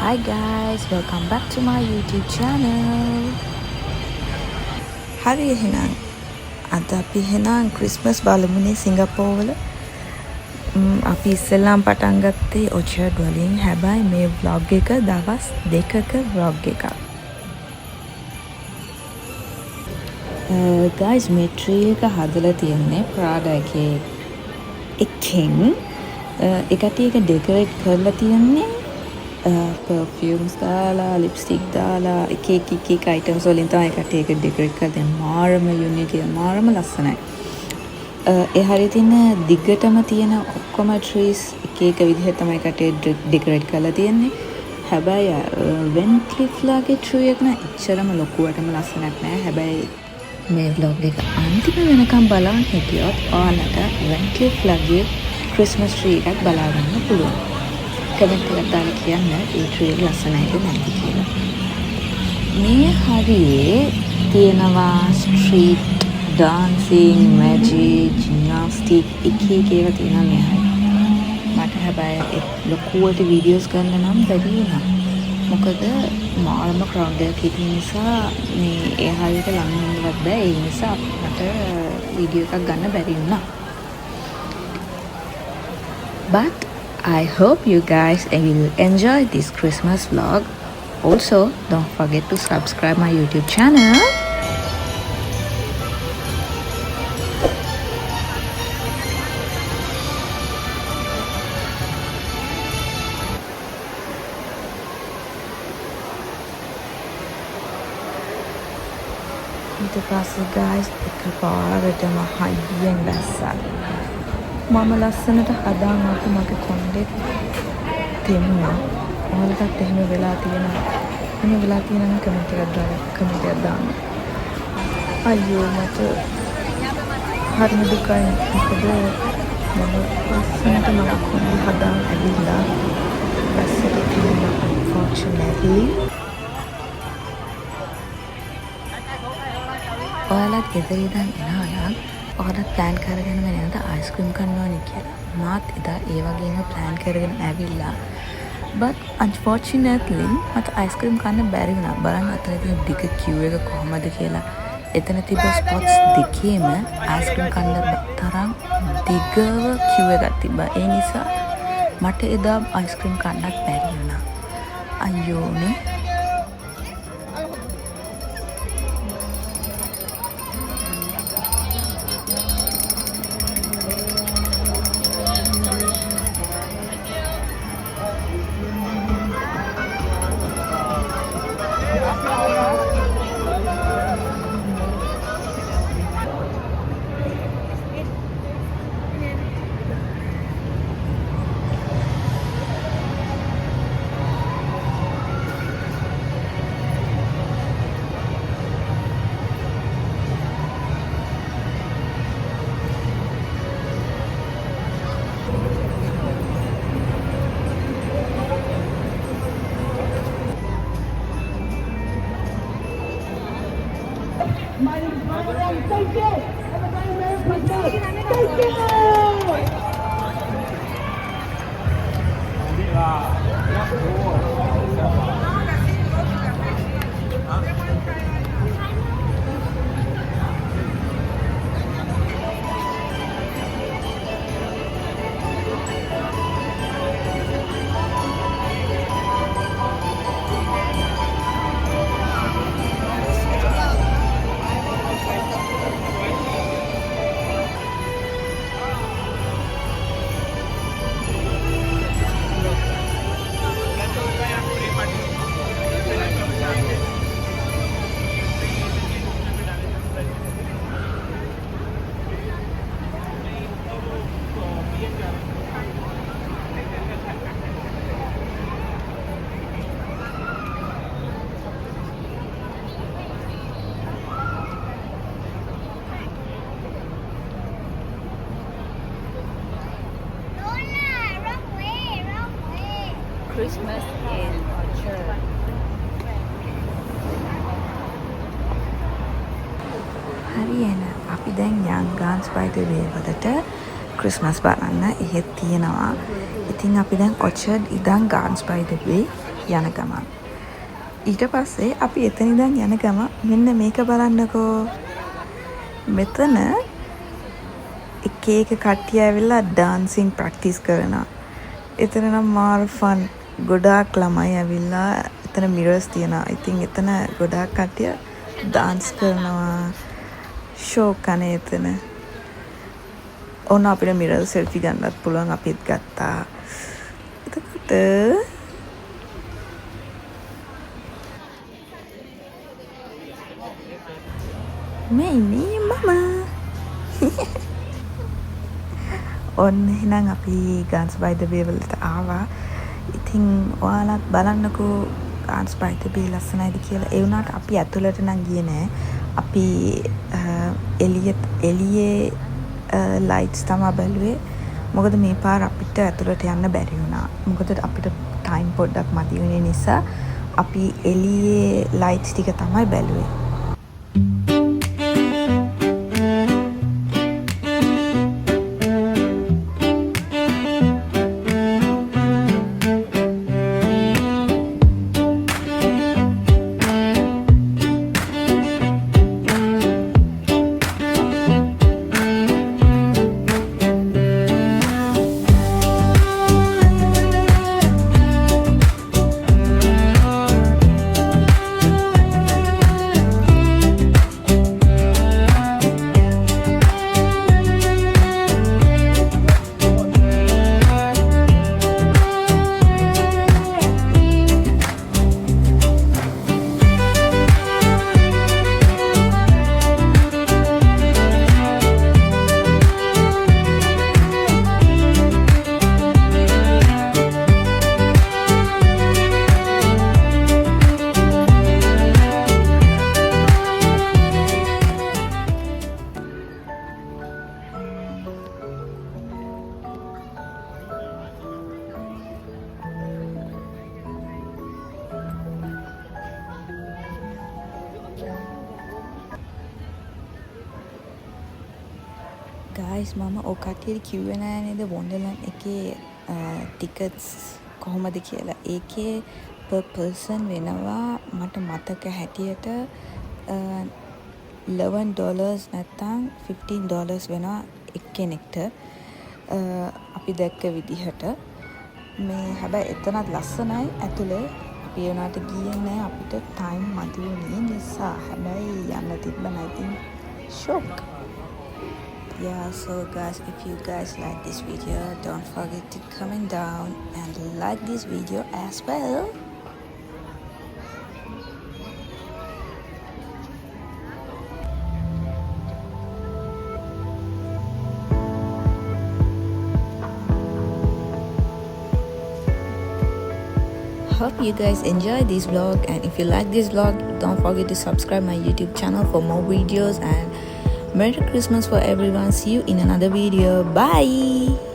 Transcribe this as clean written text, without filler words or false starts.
Hi guys, welcome back to my YouTube channel. හරි එහෙනම් අද අපි එහෙනම් ක්‍රිස්මස් බලමුනේ සිංගප්පූරුවල. අපි ඉස්සෙල්ලාම පටන් ගත්තේ ඔචර්ඩ් වලින්. හැබැයි මේ vlog එක දවස් දෙකක vlog එකක්. guys මේ tree එක හදලා තියන්නේ Prada එකෙන්. ඒකට එක decorate කරලා තියන්නේ perfumes දාලා lipstick දාලා එක items වලින් තමයි එකට ඒක decorate කරලා තියෙන මාරම unique මාරම ලස්සනයි. ඒ හරිය තියෙන දිගටම තියෙන ඔක්කොම trees එක විදිහට තමයි එකට decorate කරලා තියෙන්නේ. හැබැයි Van Cleef ලාගේ tree එක නෑ එච්චරම ලොකුවටම ලස්සනක් නෑ. හැබැයි මේ vlog එක අන්තිම වෙනකම් බලන්න හිටියොත් ඔයාලට Van Cleef ලාගේ Christmas tree එකක් බලා ගන්න පුළුවන්. කමෙන්ට් එකක් දාලා කියන්න ඒ ට්‍රී එක ලස්සනයිද නැද්ද කියලා. මේ හරියේ තියෙනවා ස්ට්‍රීට් ඩාන්සින්, මැජික්, ජිම්නාස්ටික් එක ඒවා තියෙනවා මේ හරිය. මට හැබැයි ලොකුවට වීඩියෝස් ගන්න නම් බැරි වුණා. මොකද මාළම ක්‍රවුඩ් එකක් හිටිය නිසා මේ ඒ හරියට ලං වෙන්නවත් බෑ. ඒ නිසා මට වීඩියෝ එකක් ගන්න බැරි වුණා. But I hope you guys will enjoy this Christmas vlog. Also, don't forget to subscribe my YouTube channel. ඊට පස්සේ guys එකපාරටම හයියෙන් දැස්සා. මම ලස්සනට හදාන් ආපු මගේ කොණ්ඩෙත් තෙමුණා. ඔයාලටත් එහෙම වෙලා තියෙනවා. එහෙම වෙලා තියෙනවා කමෙන්ට් එකක් දාන්න. අයියෝ මට හරිම දුකයි. මොකද මම ලස්සනට මගේ කොණ්ඩෙ හදාන් ඇවිල්ලා බස්සට තියෙනවා unfortunately. ඔයාලත් ගෙදර ඉඳන් එනවා නම් ඔයාලත් ප්ලෑන් කරගෙන යනද අයිස්ක්‍රීම් කන්න ඕනේ කියලා. මාත් එදා ඒ වගේම ප්ලෑන් කරගෙන ඇවිල්ලා. but unfortunately මට අයිස්ක්‍රීම් කන්න බැරි වුණා. බලන්න අතන තියෙන දිග queue එක කොහමද කියලා. එතන තිබ්බ ස්පොට්ස් දෙකේම අයිස්ක්‍රීම් කන්න තරම් දිගව queue එකක් තිබ්බා. ඒ නිසා මට එදා අයිස්ක්‍රීම් කන්නත් බැරි වුණා. අයියෝනේ. Thank you. Have a very Merry Christmas. Thank you. Christmas in Orchard. හරියන අපි දැන් Young Gardens by the Bay වලට ක්‍රිස්මස් බලන්න එහෙත් තියෙනවා. ඉතින් අපි දැන් Orchard ඉඳන් Gardens by the Bay යන ගමන්. ඊට පස්සේ අපි එතන ඉඳන් යන ගමන් මෙන්න මේක බලන්නකෝ. මෙතන එක කට්ටිය ඇවිල්ලා ඩාන්සින් ප්‍රැක්ටිස් කරනවා. එතන නම් මාර ෆන්. ගොඩාක් ළමයි ඇවිල්ලා එතන මිරර්ස් තියෙනවා. ඉතින් එතන ගොඩාක් කට්ටිය ඩාන්ස් කරනවා. ෂෝ කනේ එතන. ඕන අපිට මිරර් සෙල්ෆි ගන්නත් පුළුවන්. අපිත් ගත්තා. එතකොට මේ මම ඔන්න එහෙනම් අපි Gardens by the Bay වලට ආවා. ඉතින් ඔයාලත් බලන්නකෝ Gardens by the Bay ලස්සනයිද කියලා. ඒ වුණාට අපි ඇතුළට නම් ගියේ නෑ. අපි එළියේ ලයිට්ස් තමයි බැලුවේ. මොකද මේ පාර අපිට ඇතුළට යන්න බැරි වුණා. මොකද අපිට ටයිම් පොඩ්ඩක් මදි වෙන නිසා අපි එළියේ ලයිට්ස් ටික තමයි බැලුවේ. guys මම ඔය කට්ටියට කිව්වේ නෑ නේද වොන්ඩර්ලන්ඩ් එකේ ටිකට්ස් කොහොමද කියලා. ඒකේ per person වෙනවා මට මතක හැටියට $11 නැත්නම් $15 වෙනවා එක්කෙනෙක්ට. අපි දැක්ක විදිහට මේ හැබැයි එතනත් ලස්සනයි ඇතුලේ. අපි ඒනට ගියේ නෑ අපිට ටයිම් මදි වුණේ නිසා. හැබැයි යන්න තිබ්බ නැතිනම් shock. Yeah, so guys, if you guys like this video, don't forget to comment down and like this video as well. Hope you guys enjoy this vlog, and if you like this vlog, don't forget to subscribe my YouTube channel for more videos, and Merry Christmas for everyone. See you in another video. Bye.